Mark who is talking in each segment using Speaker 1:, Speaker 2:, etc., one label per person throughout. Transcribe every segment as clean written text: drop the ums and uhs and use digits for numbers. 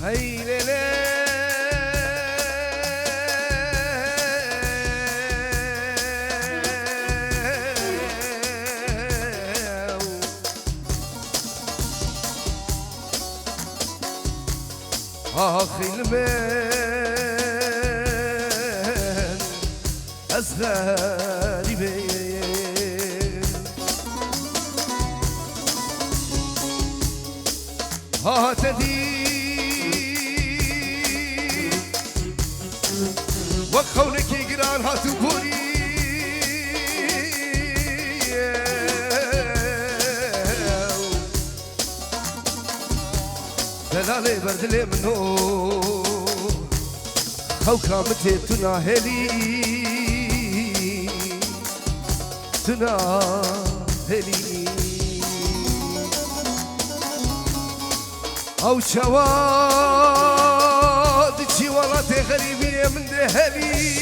Speaker 1: هی لیلی آخی من از غریبه هاتدي وقونك يقران هاتو بوري دلالي بردلي منو خوكا متي تناهلي تناهلي او شواد شي والله غريبين من دهلي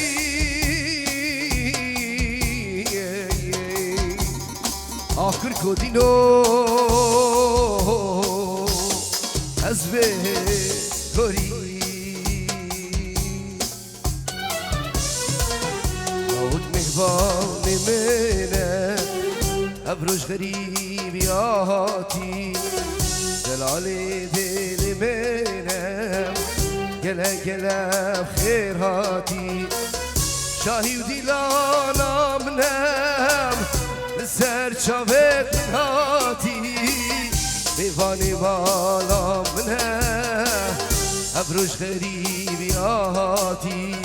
Speaker 1: آخر کودینو از به گوری عود مهبان منه ابروش غریبیاتی دلالي دل منم گله گله بخير هاتي شاهي وديلانا منم لسر شافت من هاتي میوانی بالا منم ابروش غريبي هاتي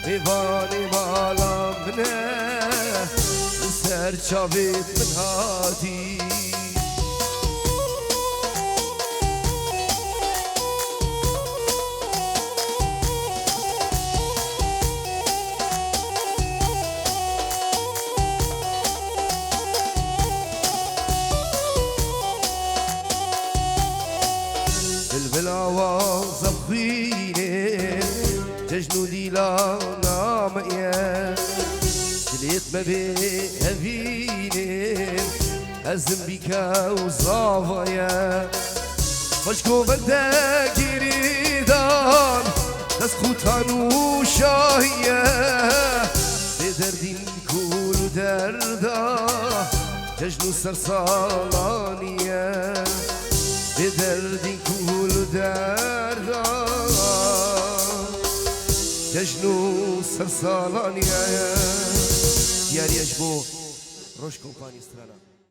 Speaker 1: میوانی بالا منم لسر شافت من هاتي بالآواز بخينه تجنو ديلا نامية دليت ما بهفينه أزم بك وزافايا خشكو بدك يريدان تسخوتان وشاهية بدردين كل دردا تجنو سرسالانية بدردين كل دردا تجنو سرسالانية يا ريش بو روش كومباني سترانا